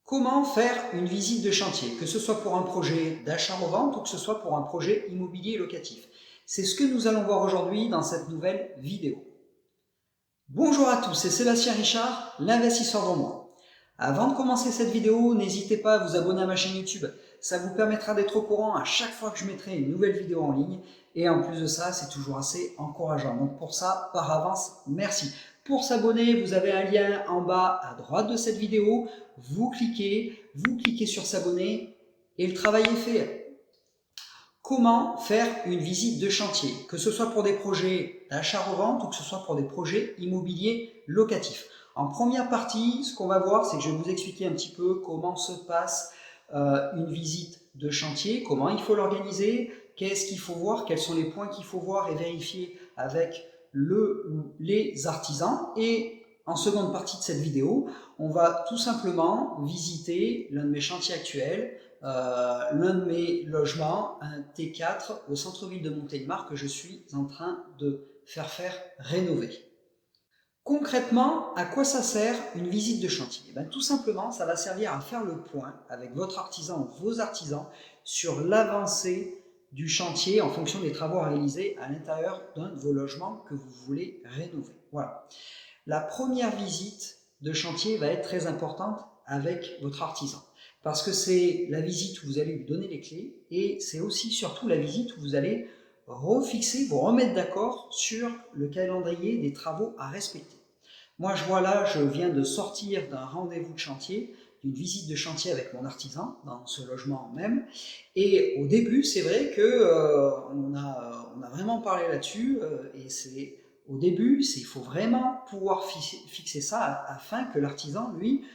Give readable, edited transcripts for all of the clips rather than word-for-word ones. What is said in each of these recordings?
Comment faire une visite de chantier, que ce soit pour un projet d'achat-revente ou que ce soit pour un projet immobilier locatif? C'est ce que nous allons voir aujourd'hui dans cette nouvelle vidéo. Bonjour à tous, c'est Sébastien Richard, l'investisseur dans moi. Avant de commencer cette vidéo, n'hésitez pas à vous abonner à ma chaîne YouTube. Ça vous permettra d'être au courant à chaque fois que je mettrai une nouvelle vidéo en ligne. Et en plus de ça, c'est toujours assez encourageant. Donc pour ça, par avance, merci. Pour s'abonner, vous avez un lien en bas à droite de cette vidéo. Vous cliquez sur s'abonner et le travail est fait. Comment faire une visite de chantier, que ce soit pour des projets d'achat-revente ou que ce soit pour des projets immobiliers locatifs. En première partie, ce qu'on va voir, c'est que je vais vous expliquer un petit peu comment se passe une visite de chantier, comment il faut l'organiser, qu'est-ce qu'il faut voir, quels sont les points qu'il faut voir et vérifier avec le ou les artisans. Et en seconde partie de cette vidéo, on va tout simplement visiter l'un de mes chantiers actuels, l'un de mes logements, un T4 au centre-ville de Montélimar que je suis en train de faire rénover. Concrètement, à quoi ça sert une visite de chantier? Tout simplement, ça va servir à faire le point avec votre artisan ou vos artisans sur l'avancée du chantier en fonction des travaux à réaliser à l'intérieur d'un de vos logements que vous voulez rénover. Voilà. La première visite de chantier va être très importante avec votre artisan parce que c'est la visite où vous allez lui donner les clés et c'est aussi surtout la visite où vous allez refixer, vous remettre d'accord sur le calendrier des travaux à respecter. Moi, je vois là, je viens de sortir d'un rendez-vous de chantier, d'une visite de chantier avec mon artisan dans ce logement même. Et au début, c'est vrai que on a vraiment parlé là-dessus. Et c'est au début, il faut vraiment pouvoir fixer ça afin que l'artisan, lui,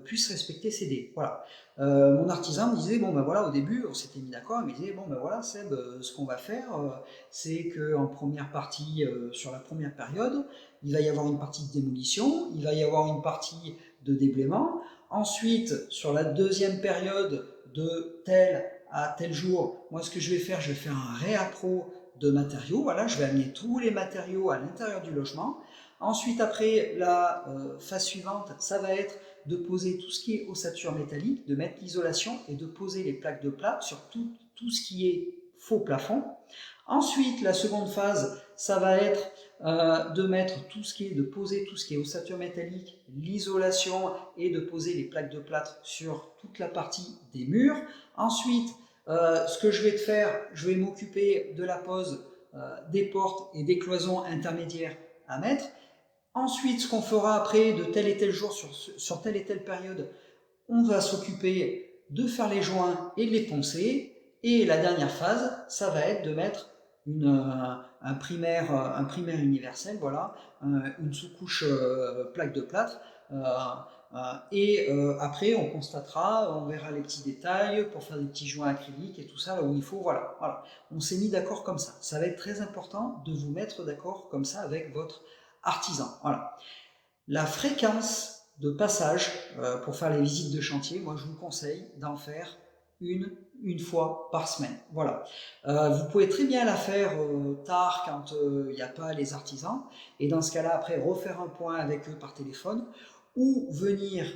puisse respecter ses délais. Voilà. Mon artisan me disait, bon ben voilà, au début, on s'était mis d'accord, il me disait, bon ben voilà, Seb, ce qu'on va faire, c'est qu'en première partie, sur la première période, il va y avoir une partie de démolition, il va y avoir une partie de déblaiement. Ensuite, sur la deuxième période, de tel à tel jour, moi ce que je vais faire un réappro de matériaux. Voilà, je vais amener tous les matériaux à l'intérieur du logement. Ensuite, après, la phase suivante, ça va être de poser tout ce qui est ossature métallique, de mettre l'isolation et de poser les plaques de plâtre sur tout ce qui est faux plafond. Ensuite, la seconde phase, ça va être de mettre de poser tout ce qui est ossature métallique, l'isolation et de poser les plaques de plâtre sur toute la partie des murs. Ensuite, ce que je vais faire, je vais m'occuper de la pose des portes et des cloisons intermédiaires à mettre. Ensuite, ce qu'on fera après de tel et tel jour sur telle et telle période, on va s'occuper de faire les joints et de les poncer. Et la dernière phase, ça va être de mettre un primaire universel, voilà, une sous-couche plaque de plâtre. Et après, on constatera, on verra les petits détails pour faire des petits joints acryliques et tout ça là où il faut. Voilà, voilà. On s'est mis d'accord comme ça. Ça va être très important de vous mettre d'accord comme ça avec votre artisan. Voilà. La fréquence de passage pour faire les visites de chantier, moi je vous conseille d'en faire une fois par semaine. Voilà. Vous pouvez très bien la faire tard quand il n'y a pas les artisans et dans ce cas-là après refaire un point avec eux par téléphone ou venir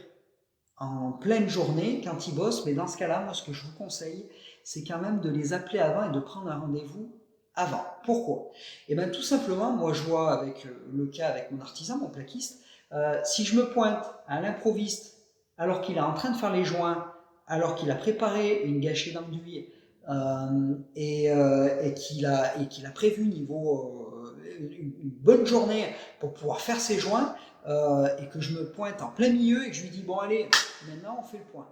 en pleine journée quand ils bossent. Mais dans ce cas-là, moi ce que je vous conseille, c'est quand même de les appeler avant et de prendre un rendez-vous avant. Pourquoi? Et bien tout simplement, moi je vois avec le cas avec mon artisan, mon plaquiste, si je me pointe à l'improviste alors qu'il est en train de faire les joints, alors qu'il a préparé une gâchée d'enduit et qu'il a prévu une bonne journée pour pouvoir faire ses joints, et que je me pointe en plein milieu et que je lui dis bon allez, maintenant on fait le point.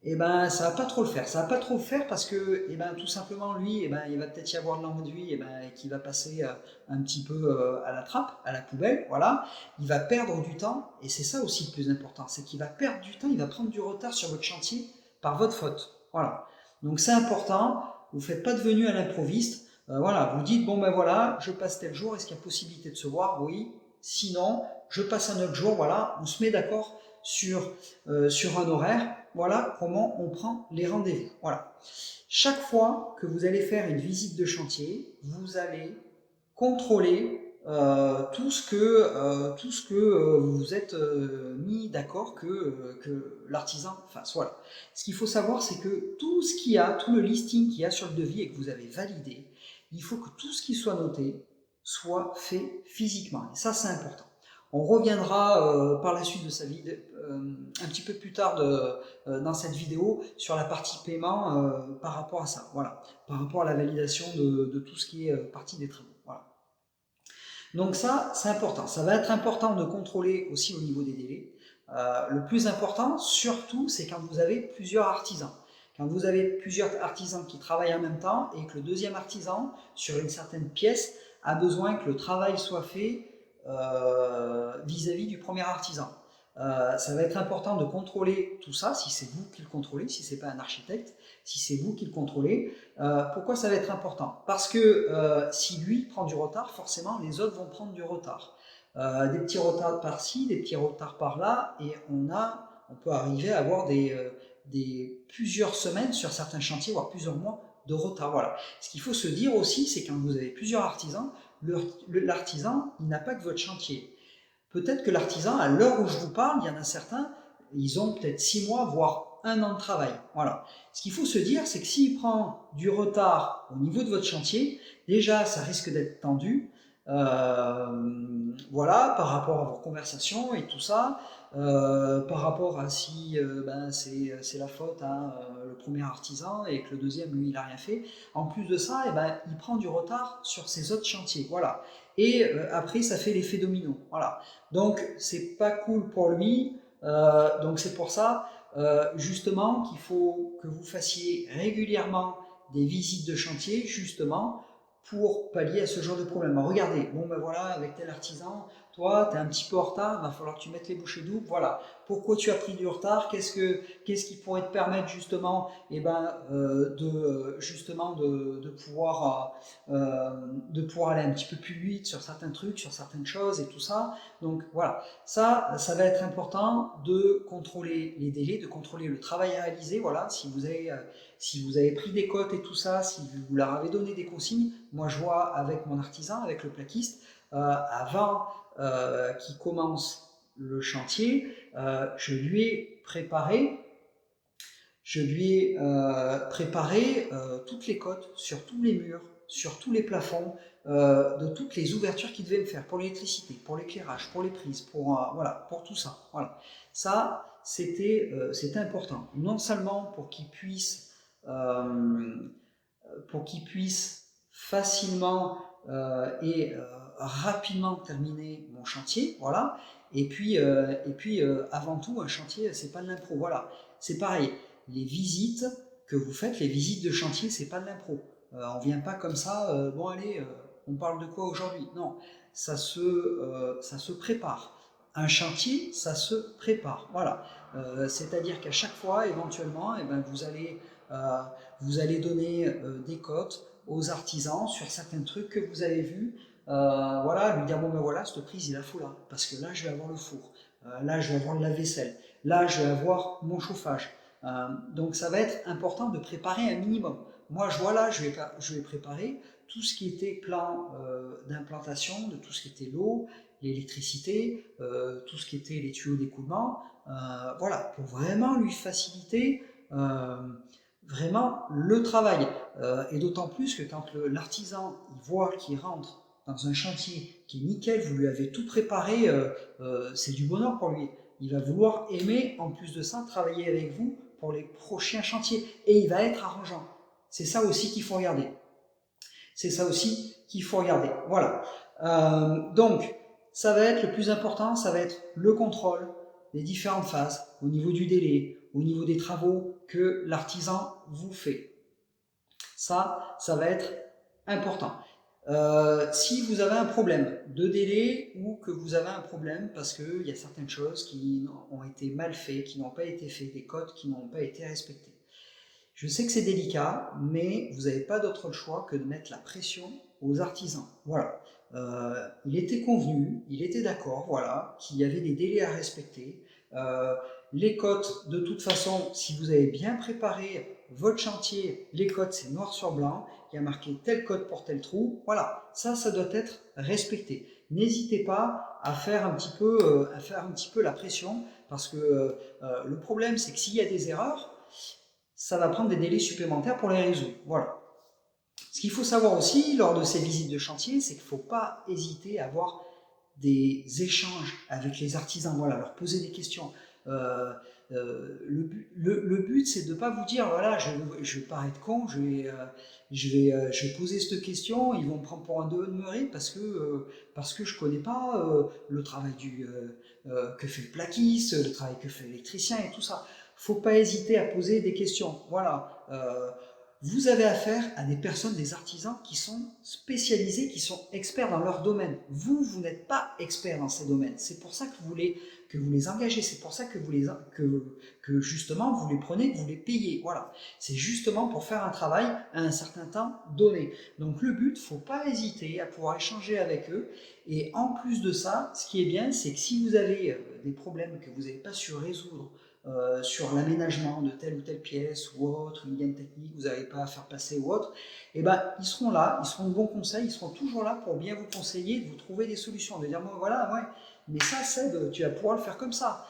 Et ben ça va pas trop le faire. Ça va pas trop le faire parce que tout simplement lui, il va peut-être y avoir de l'enduit qui va passer un petit peu à la trappe, à la poubelle, voilà. Il va perdre du temps et c'est ça aussi le plus important, c'est qu'il va perdre du temps, il va prendre du retard sur votre chantier par votre faute, voilà. Donc c'est important. Vous faites pas de venue à l'improviste. Voilà, vous dites bon ben voilà, je passe tel jour, est-ce qu'il y a possibilité de se voir? Oui. Sinon, je passe un autre jour, voilà. On se met d'accord sur un horaire. Voilà comment on prend les rendez-vous. Voilà. Chaque fois que vous allez faire une visite de chantier, vous allez contrôler tout ce que vous vous êtes mis d'accord que l'artisan fasse. Voilà. Ce qu'il faut savoir, c'est que tout ce qu'il y a, tout le listing qu'il y a sur le devis et que vous avez validé, il faut que tout ce qui soit noté soit fait physiquement. Et ça, c'est important. On reviendra par la suite de sa vidéo, un petit peu plus tard dans cette vidéo sur la partie paiement par rapport à ça. Voilà, par rapport à la validation de tout ce qui est partie des travaux. Voilà. Donc ça, c'est important. Ça va être important de contrôler aussi au niveau des délais. Le plus important, surtout, c'est quand vous avez plusieurs artisans. Quand vous avez plusieurs artisans qui travaillent en même temps et que le deuxième artisan, sur une certaine pièce, a besoin que le travail soit fait vis-à-vis du premier artisan. Ça va être important de contrôler tout ça, si c'est vous qui le contrôlez, si ce n'est pas un architecte, si c'est vous qui le contrôlez. Pourquoi ça va être important? Parce que si lui prend du retard, forcément les autres vont prendre du retard. Des petits retards par-ci, des petits retards par-là, et on peut arriver à avoir plusieurs semaines sur certains chantiers, voire plusieurs mois de retard. Voilà. Ce qu'il faut se dire aussi, c'est quand vous avez plusieurs artisans, l'artisan, il n'a pas que votre chantier. Peut-être que l'artisan, à l'heure où je vous parle, il y en a certains, ils ont peut-être 6 mois, voire 1 an de travail. Voilà. Ce qu'il faut se dire, c'est que s'il prend du retard au niveau de votre chantier, déjà, ça risque d'être tendu. Voilà, par rapport à vos conversations et tout ça, par rapport à si c'est la faute à le premier artisan et que le deuxième, lui, il n'a rien fait. En plus de ça, il prend du retard sur ses autres chantiers. Voilà. Et après, ça fait l'effet domino. Voilà. Donc, c'est pas cool pour lui. Donc, c'est pour ça, justement, qu'il faut que vous fassiez régulièrement des visites de chantier, justement, pour pallier à ce genre de problème. Alors, regardez, bon ben voilà, avec tel artisan, toi, tu es un petit peu en retard, il va falloir que tu mettes les bouchées doubles, voilà. Pourquoi tu as pris du retard? Qu'est-ce qui pourrait te permettre justement, de pouvoir aller un petit peu plus vite sur certains trucs, sur certaines choses et tout ça. Donc voilà, ça va être important de contrôler les délais, de contrôler le travail à réaliser. Voilà, si vous avez pris des cotes et tout ça, si vous leur avez donné des consignes, moi je vois avec mon artisan, avec le plaquiste, avant qu'il commence le chantier, je lui ai préparé toutes les cotes sur tous les murs, sur tous les plafonds, de toutes les ouvertures qu'il devait me faire pour l'électricité, pour l'éclairage, pour les prises, pour tout ça. Voilà. Ça, c'était important. Non seulement pour qu'il puisse facilement et rapidement terminer mon chantier, voilà. Et puis avant tout, un chantier, c'est pas de l'impro, voilà. C'est pareil, les visites que vous faites, les visites de chantier, c'est pas de l'impro. On vient pas comme ça, bon allez, on parle de quoi aujourd'hui? Non, ça se prépare. Un chantier, ça se prépare, voilà. C'est-à-dire qu'à chaque fois, éventuellement, vous allez donner des cotes aux artisans sur certains trucs que vous avez vus. Voilà, lui dire bon ben voilà, cette prise il la faut là, parce que là je vais avoir le four, là je vais avoir le lave-vaisselle, là je vais avoir mon chauffage. Donc ça va être important de préparer un minimum. Moi je vois là, je vais préparer tout ce qui était plan d'implantation, de tout ce qui était l'eau, l'électricité, tout ce qui était les tuyaux d'écoulement, voilà, pour vraiment lui faciliter vraiment le travail. Et d'autant plus que quand l'artisan il voit qu'il rentre dans un chantier qui est nickel, vous lui avez tout préparé, c'est du bonheur pour lui. Il va vouloir aimer, en plus de ça, travailler avec vous pour les prochains chantiers. Et il va être arrangeant. C'est ça aussi qu'il faut regarder. C'est ça aussi qu'il faut regarder. Voilà. Donc, ça va être le plus important, ça va être le contrôle des différentes phases, au niveau du délai, au niveau des travaux que l'artisan vous fait. Ça va être important. Si vous avez un problème de délai ou que vous avez un problème parce qu'il y a certaines choses qui ont été mal faites, qui n'ont pas été faites, des codes qui n'ont pas été respectés. Je sais que c'est délicat, mais vous n'avez pas d'autre choix que de mettre la pression aux artisans. Voilà. Il était convenu, il était d'accord, voilà, qu'il y avait des délais à respecter. Les cotes, de toute façon, si vous avez bien préparé votre chantier, les cotes, c'est noir sur blanc, il y a marqué tel code pour tel trou, voilà, ça doit être respecté. n'hésitez pas à faire un petit peu la pression, parce que le problème, c'est que s'il y a des erreurs, ça va prendre des délais supplémentaires pour les résoudre. Voilà. Ce qu'il faut savoir aussi lors de ces visites de chantier, c'est qu'il ne faut pas hésiter à avoir des échanges avec les artisans, voilà, leur poser des questions. Le but, c'est de ne pas vous dire, voilà, je vais pas être con, je vais poser cette question, ils vont me prendre pour un demeuré parce que je ne connais pas le travail que fait le plaquiste, le travail que fait l'électricien et tout ça. Il ne faut pas hésiter à poser des questions. Voilà. Vous avez affaire à des personnes, des artisans qui sont spécialisés, qui sont experts dans leur domaine. Vous n'êtes pas expert dans ces domaines. C'est pour ça que vous les engagez. C'est pour ça que justement vous les prenez, que vous les payez. Voilà. C'est justement pour faire un travail à un certain temps donné. Donc le but, il ne faut pas hésiter à pouvoir échanger avec eux. Et en plus de ça, ce qui est bien, c'est que si vous avez des problèmes que vous n'avez pas su résoudre, sur l'aménagement de telle ou telle pièce ou autre, une gaine technique, vous n'avez pas à faire passer ou autre, et ben, ils seront là, ils seront de bons conseils, ils seront toujours là pour bien vous conseiller, de vous trouver des solutions, de dire, bon, voilà, ouais, mais ça, Seb, tu vas pouvoir le faire comme ça,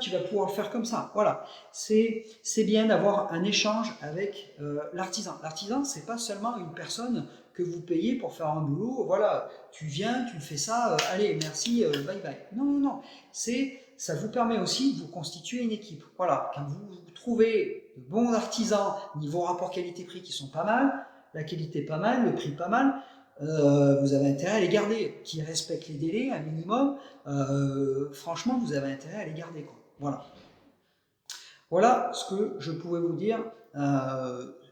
tu vas pouvoir le faire comme ça. Voilà, c'est bien d'avoir un échange avec l'artisan. L'artisan, c'est pas seulement une personne que vous payez pour faire un boulot, voilà, tu viens, tu fais ça, allez, merci, bye bye. Non, non, non, ça vous permet aussi de vous constituer une équipe. Voilà, quand vous trouvez de bons artisans, niveau rapport qualité-prix qui sont pas mal, la qualité pas mal, le prix pas mal, vous avez intérêt à les garder, qui respectent les délais, un minimum, franchement, vous avez intérêt à les garder, quoi. Voilà. Voilà ce que je pouvais vous dire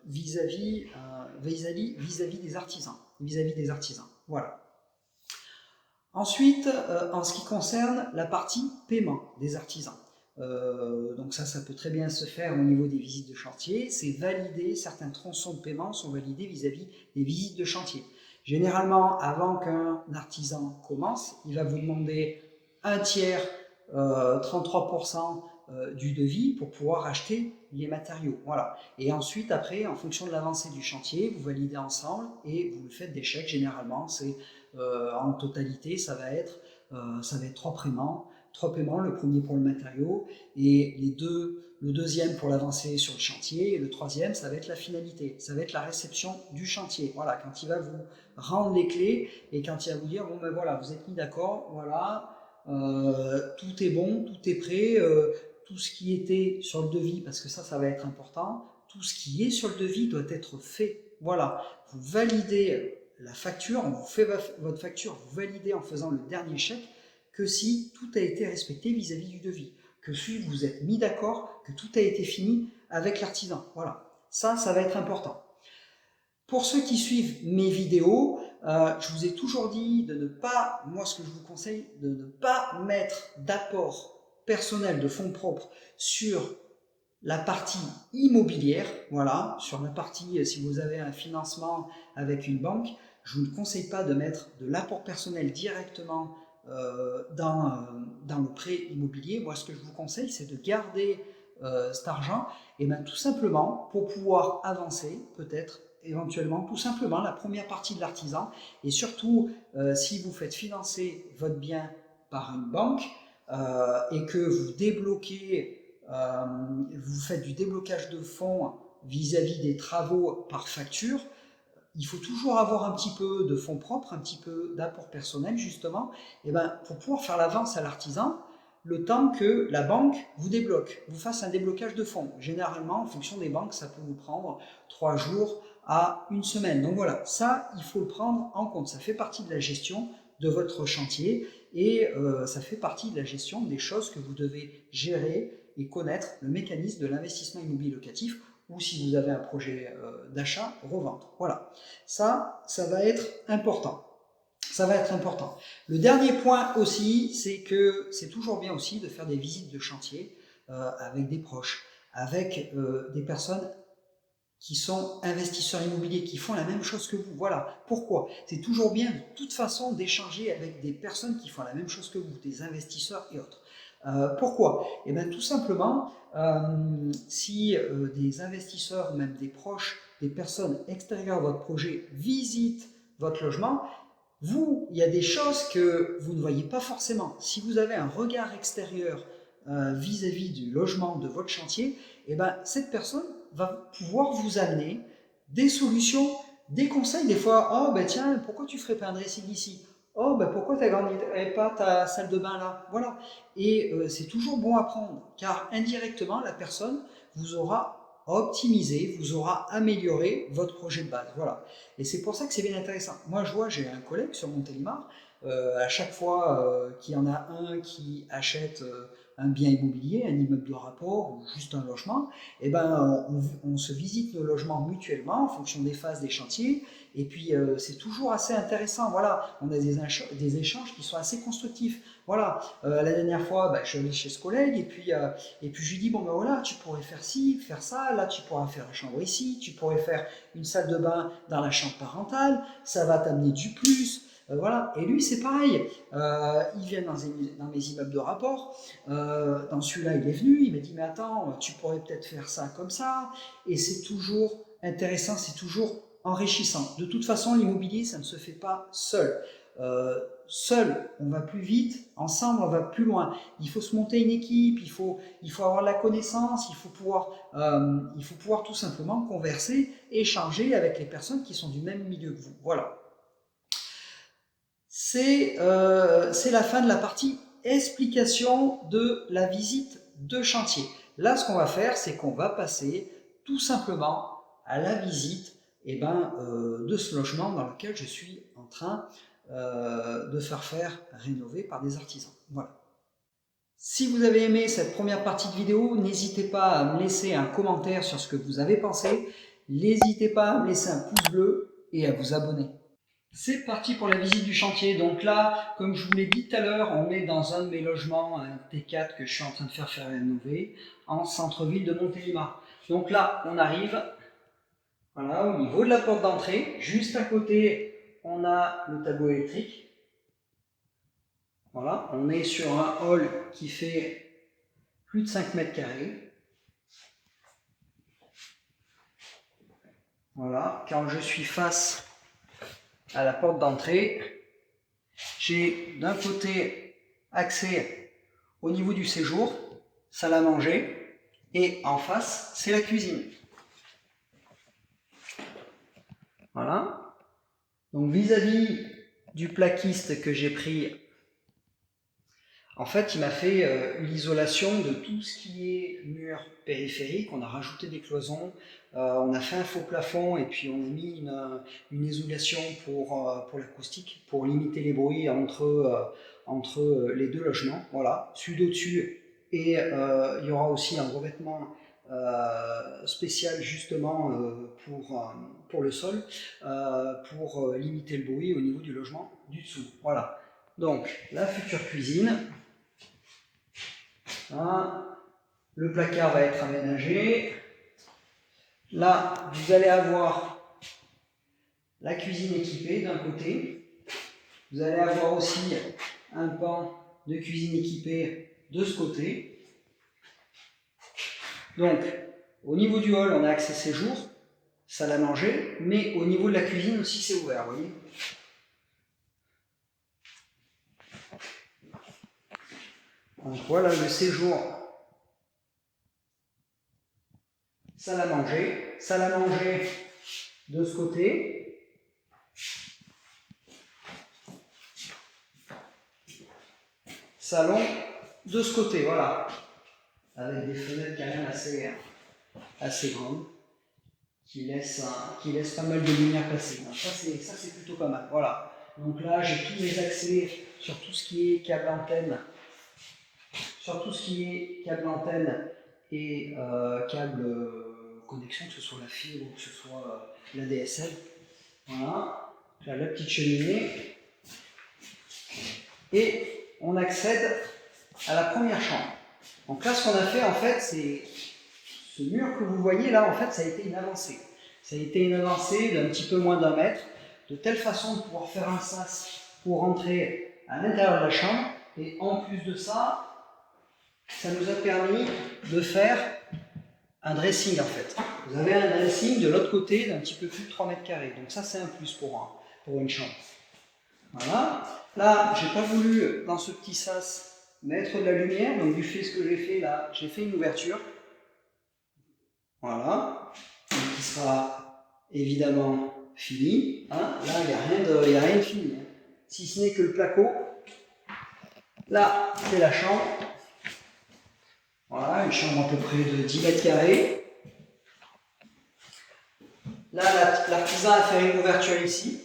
vis-à-vis des artisans. Vis-à-vis des artisans. Voilà. Ensuite, en ce qui concerne la partie paiement des artisans, donc ça peut très bien se faire au niveau des visites de chantier, c'est validé, certains tronçons de paiement sont validés vis-à-vis des visites de chantier. Généralement, avant qu'un artisan commence, il va vous demander un tiers, 33% du devis pour pouvoir acheter les matériaux. Voilà. Et ensuite, après, en fonction de l'avancée du chantier, vous validez ensemble et vous le faites des chèques. Généralement, c'est en totalité, ça va être 3 paiements. 3 paiements, le premier pour le matériau et le deuxième pour l'avancée sur le chantier et le troisième, ça va être la finalité, ça va être la réception du chantier. Voilà, quand il va vous rendre les clés et quand il va vous dire, bon ben voilà, vous êtes mis d'accord, voilà, tout est bon, tout est prêt, tout ce qui était sur le devis, parce que ça va être important, tout ce qui est sur le devis doit être fait. Voilà, vous validez la facture, on vous fait votre facture, vous validez en faisant le dernier chèque que si tout a été respecté vis-à-vis du devis, que si vous êtes mis d'accord, que tout a été fini avec l'artisan. Voilà, ça va être important. Pour ceux qui suivent mes vidéos, je vous ai toujours dit de ne pas, moi ce que je vous conseille, de ne pas mettre d'apport personnel de fonds propres sur la partie immobilière, voilà, sur la partie, si vous avez un financement avec une banque, je ne vous conseille pas de mettre de l'apport personnel directement dans le prêt immobilier. Moi, ce que je vous conseille, c'est de garder cet argent, et bien tout simplement pour pouvoir avancer, peut-être, éventuellement, tout simplement, la première partie de l'artisan, et surtout, si vous faites financer votre bien par une banque, et que vous débloquez vous faites du déblocage de fonds vis-à-vis des travaux par facture, il faut toujours avoir un petit peu de fonds propres, un petit peu d'apport personnel justement, et ben, pour pouvoir faire l'avance à l'artisan, le temps que la banque vous débloque, vous fasse un déblocage de fonds. Généralement, en fonction des banques, ça peut vous prendre 3 jours à 1 semaine. Donc voilà, ça, il faut le prendre en compte. Ça fait partie de la gestion de votre chantier et ça fait partie de la gestion des choses que vous devez gérer et connaître le mécanisme de l'investissement immobilier locatif, ou si vous avez un projet d'achat, revente. Voilà, ça va être important. Ça va être important. Le dernier point aussi, c'est que c'est toujours bien aussi de faire des visites de chantier avec des proches, avec des personnes qui sont investisseurs immobiliers, qui font la même chose que vous. Voilà. Pourquoi? C'est toujours bien, de toute façon, d'échanger avec des personnes qui font la même chose que vous, des investisseurs et autres. Pourquoi? Eh bien, tout simplement, si des investisseurs ou même des proches, des personnes extérieures à votre projet visitent votre logement, Vous, il y a des choses que vous ne voyez pas forcément. Si vous avez un regard extérieur vis-à-vis du logement de votre chantier, eh ben, cette personne va pouvoir vous amener des solutions, des conseils. Des fois, oh ben tiens, pourquoi tu ne ferais pas un dressing ici? Oh ben pourquoi tu n'agrandirais pas ta salle de bain là? Voilà. Et c'est toujours bon à prendre, car indirectement, la personne vous aura optimisé, vous aura amélioré votre projet de base. Voilà. Et c'est pour ça que c'est bien intéressant. Moi, je vois, j'ai un collègue sur Montélimar, à chaque fois qu'il y en a un qui achète un bien immobilier, un immeuble de rapport ou juste un logement, eh ben, on se visite nos logements mutuellement en fonction des phases des chantiers. Et puis, c'est toujours assez intéressant. Voilà, on a des échanges qui sont assez constructifs. Voilà, la dernière fois, bah, je suis allé chez ce collègue et puis je lui dis, bon ben voilà, tu pourrais faire ci, faire ça, là tu pourras faire la chambre ici, tu pourrais faire une salle de bain dans la chambre parentale, ça va t'amener du plus. Voilà. Et lui, c'est pareil. Il vient dans mes immeubles de rapport. Dans celui-là, il est venu. Il m'a dit, mais attends, tu pourrais peut-être faire ça comme ça. Et c'est toujours intéressant, c'est toujours enrichissant. De toute façon, l'immobilier, ça ne se fait pas seul. Seul, on va plus vite, ensemble, on va plus loin. Il faut se monter une équipe, il faut avoir la connaissance, il faut pouvoir tout simplement converser, échanger avec les personnes qui sont du même milieu que vous. Voilà. C'est la fin de la partie explication de la visite de chantier. Là, ce qu'on va faire, c'est qu'on va passer tout simplement à la visite de ce logement dans lequel je suis en train de faire rénover par des artisans. Voilà. Si vous avez aimé cette première partie de vidéo, n'hésitez pas à me laisser un commentaire sur ce que vous avez pensé. N'hésitez pas à me laisser un pouce bleu et à vous abonner. C'est parti pour la visite du chantier. Donc là, comme je vous l'ai dit tout à l'heure, on est dans un de mes logements, un T4 que je suis en train de faire rénover en centre-ville de Montélimar. Donc là, on arrive voilà, au niveau de la porte d'entrée. Juste à côté, on a le tableau électrique. Voilà, on est sur un hall qui fait plus de 5 mètres carrés. Voilà, quand je suis face à la porte d'entrée, j'ai d'un côté accès au niveau du séjour, salle à manger, et en face, c'est la cuisine. Voilà. Donc vis-à-vis du plaquiste que j'ai pris, en fait, il m'a fait l'isolation de tout ce qui est mur périphérique. On a rajouté des cloisons, on a fait un faux plafond et puis on a mis une isolation pour l'acoustique, pour limiter les bruits entre les deux logements. Voilà, celui d'au-dessus. Et il y aura aussi un revêtement spécial justement pour le sol, pour limiter le bruit au niveau du logement du dessous. Voilà. Donc, la future cuisine. Hein, le placard va être aménagé. Là, vous allez avoir la cuisine équipée d'un côté. Vous allez avoir aussi un pan de cuisine équipée de ce côté. Donc, au niveau du hall, on a accès séjour, salle à manger, mais au niveau de la cuisine aussi, c'est ouvert, vous voyez. Donc voilà le séjour. Salle à manger de ce côté. Salon de ce côté, voilà. Avec des fenêtres quand même assez grandes qui laissent pas mal de lumière passer. Donc ça c'est plutôt pas mal. Voilà. Donc là j'ai tous mes accès sur tout ce qui est câble antenne. Et câble connexion, que ce soit la fibre ou que ce soit la DSL. Voilà. Là, la petite cheminée. Et on accède à la première chambre. Donc là, ce qu'on a fait, en fait, c'est ce mur que vous voyez là, en fait, ça a été une avancée. Ça a été une avancée d'un petit peu moins d'1 mètre, de telle façon de pouvoir faire un sas pour rentrer à l'intérieur de la chambre. Et en plus de ça, ça nous a permis de faire un dressing en fait. Vous avez un dressing de l'autre côté d'un petit peu plus de 3 mètres carrés. Donc ça, c'est un plus pour une chambre. Voilà. Là, j'ai pas voulu, dans ce petit sas, mettre de la lumière. Donc, du fait ce que j'ai fait là, j'ai fait une ouverture. Voilà. Donc, qui sera évidemment fini. Hein. Là, il n'y a rien de fini. Hein. Si ce n'est que le placo. Là, c'est la chambre. Voilà, une chambre à peu près de 10 mètres carrés. Là, l'artisan a fait une ouverture ici.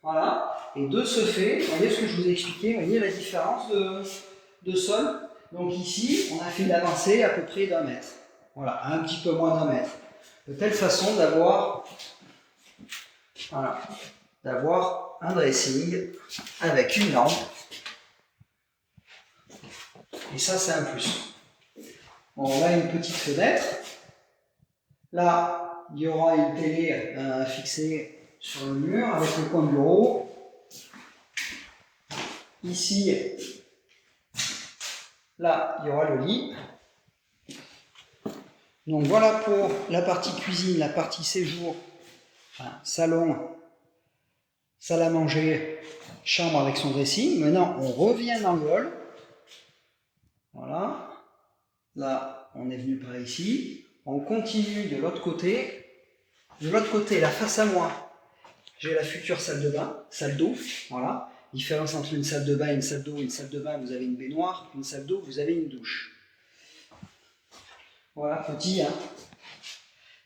Voilà. Et de ce fait, vous voyez ce que je vous ai expliqué, vous voyez la différence de sol. Donc ici, on a fait une avancée à peu près d'1 mètre. Voilà, un petit peu moins d'1 mètre. De telle façon d'avoir un dressing avec une lampe. Et ça, c'est un plus. Bon, on a une petite fenêtre. Là, il y aura une télé fixée sur le mur avec le coin bureau. Ici, là, il y aura le lit. Donc voilà pour la partie cuisine, la partie séjour, enfin, salon, salle à manger, chambre avec son dressing. Maintenant, on revient dans le hall. Voilà. Là, on est venu par ici. On continue de l'autre côté. De l'autre côté, la face à moi, j'ai la future salle de bain, salle d'eau. Voilà. Différence entre une salle de bain et une salle d'eau. Une salle de bain, vous avez une baignoire. Une salle d'eau, vous avez une douche. Voilà, petit, hein.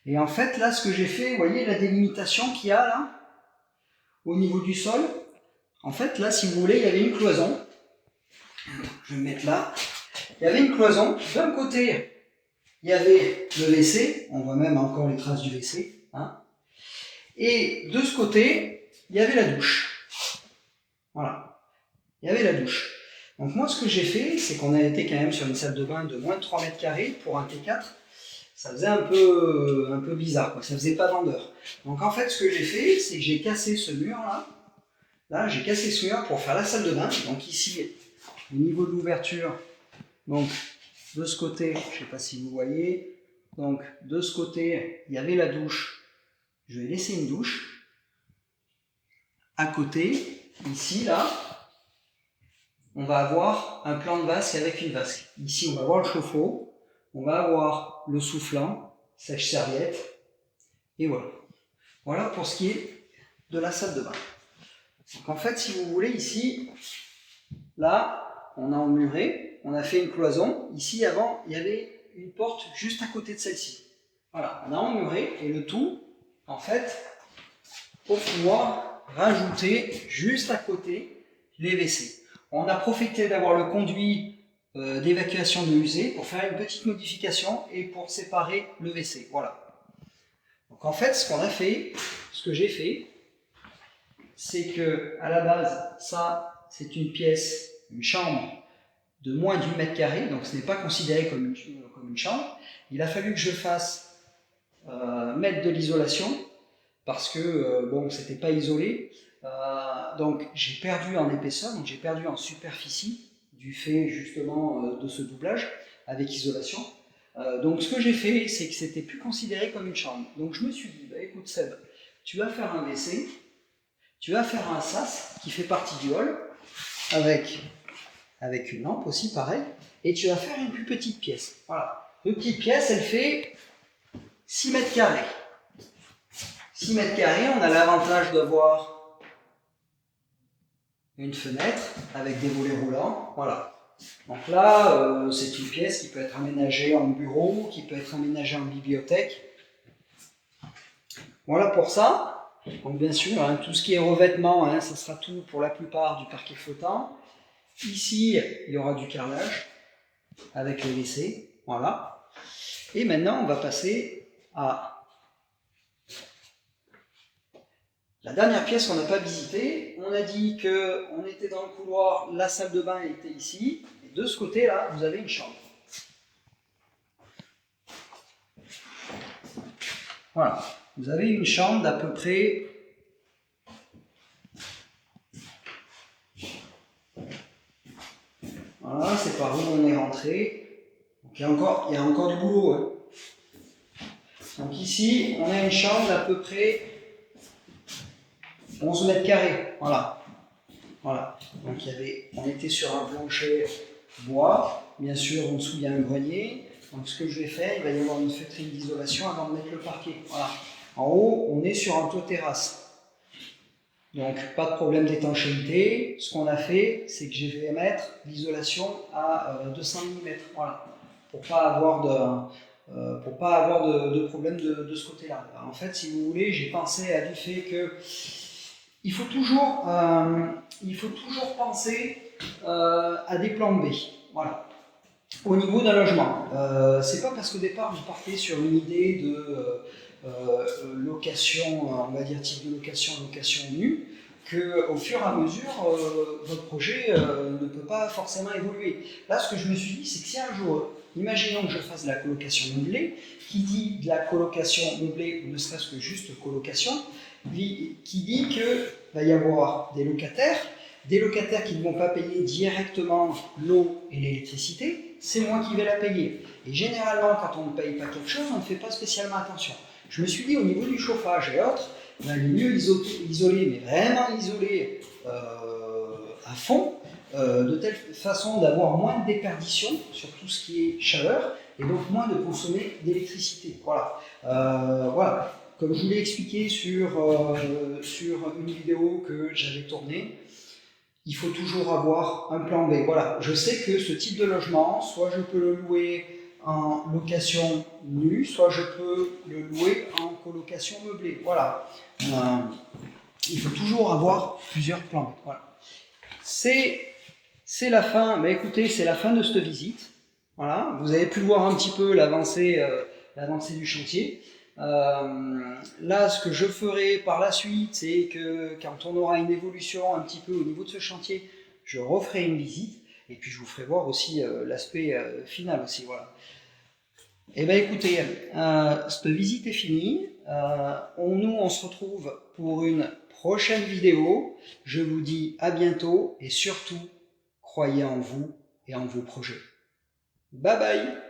Et en fait, là, ce que j'ai fait, vous voyez la délimitation qu'il y a là, au niveau du sol. En fait, là, si vous voulez, il y avait une cloison. Je vais me mettre là. Il y avait une cloison. D'un côté, il y avait le WC. On voit même encore les traces du WC. Hein. Et de ce côté, il y avait la douche. Voilà. Il y avait la douche. Donc moi, ce que j'ai fait, c'est qu'on a été quand même sur une salle de bain de moins de 3 mètres carrés pour un T4. Ça faisait un peu bizarre, quoi. Ça faisait pas vendeur. Donc en fait, ce que j'ai fait, c'est que j'ai cassé ce mur là. Là, j'ai cassé ce mur pour faire la salle de bain. Donc ici, au niveau de l'ouverture, donc de ce côté, je ne sais pas si vous voyez, donc de ce côté, il y avait la douche. Je vais laisser une douche. À côté, ici, là, on va avoir un plan de vasque avec une vasque. Ici, on va avoir le chauffe-eau. On va avoir le soufflant, sèche-serviette, et voilà. Voilà pour ce qui est de la salle de bain. Donc en fait, si vous voulez, ici, là, on a emmuré, on a fait une cloison. Ici, avant, il y avait une porte juste à côté de celle-ci. Voilà, on a emmuré, et le tout, en fait, pour pouvoir rajouter juste à côté les WC. On a profité d'avoir le conduit d'évacuation de musée pour faire une petite modification et pour séparer le WC. Voilà. Donc en fait, ce qu'on a fait, ce que j'ai fait, c'est que à la base, ça, c'est une pièce, une chambre de moins d'1 mètre carré, donc ce n'est pas considéré comme une chambre. Il a fallu que je fasse mettre de l'isolation parce que bon, c'était pas isolé. Donc j'ai perdu en épaisseur, donc j'ai perdu en superficie du fait justement de ce doublage avec isolation. Donc ce que j'ai fait, c'est que c'était plus considéré comme une chambre. Donc je me suis dit, bah, écoute Seb, tu vas faire un WC, tu vas faire un sas qui fait partie du hall, avec une lampe aussi pareil, et tu vas faire une plus petite pièce. Voilà. Une petite pièce, elle fait 6 mètres carrés. 6 mètres carrés, on a l'avantage d'avoir une fenêtre avec des volets roulants, voilà. Donc là, c'est une pièce qui peut être aménagée en bureau, qui peut être aménagée en bibliothèque. Voilà pour ça. Donc bien sûr, hein, tout ce qui est revêtement, hein, ça sera tout pour la plupart du parquet flottant. Ici, il y aura du carrelage avec le WC, voilà. Et maintenant, on va passer à la dernière pièce qu'on n'a pas visitée. On a dit qu'on était dans le couloir, la salle de bain était ici, et de ce côté-là, vous avez une chambre. Voilà, vous avez une chambre d'à peu près voilà, c'est par où on est rentré. Donc, il y a encore du boulot. Hein. Donc ici, on a une chambre d'à peu près 11 mètres carrés. Voilà. Voilà. Donc on était sur un plancher bois. Bien sûr, en dessous, il y a un grenier. Donc ce que je vais faire, il va y avoir une feutrine d'isolation avant de mettre le parquet. Voilà. En haut, on est sur un toit terrasse. Donc pas de problème d'étanchéité. Ce qu'on a fait, c'est que je vais mettre l'isolation à 200 mm. Voilà. Pour pas avoir de problème de ce côté-là. En fait, si vous voulez, j'ai pensé à du fait que il faut toujours penser à des plans B. Voilà. Au niveau d'un logement, c'est pas parce qu'au départ vous partez sur une idée de location, on va dire type de location nue, qu'au fur et à mesure, votre projet ne peut pas forcément évoluer. Là, ce que je me suis dit, c'est que si un jour, imaginons que je fasse de la colocation meublée, qui dit de la colocation meublée, ou ne serait-ce que juste colocation, qui dit qu'il va y avoir des locataires qui ne vont pas payer directement l'eau et l'électricité, c'est moi qui vais la payer. Et généralement, quand on ne paye pas quelque chose, on ne fait pas spécialement attention. Je me suis dit, au niveau du chauffage et autres, il est mieux isolé, mais vraiment isolé à fond, de telle façon d'avoir moins de déperdition sur tout ce qui est chaleur, et donc moins de consommer d'électricité. Voilà. Voilà. Comme je vous l'ai expliqué sur une vidéo que j'avais tournée, il faut toujours avoir un plan B. Voilà, je sais que ce type de logement, soit je peux le louer en location nue, soit je peux le louer en colocation meublée. Voilà. Il faut toujours avoir plusieurs plans B. Voilà. C'est la fin, mais écoutez, c'est la fin de cette visite. Voilà, vous avez pu voir un petit peu l'avancée du chantier. Là, ce que je ferai par la suite, c'est que quand on aura une évolution un petit peu au niveau de ce chantier, je referai une visite et puis je vous ferai voir aussi l'aspect final aussi. Voilà. Et bien écoutez, cette visite est finie. On se retrouve pour une prochaine vidéo. Je vous dis à bientôt et surtout, croyez en vous et en vos projets. Bye bye!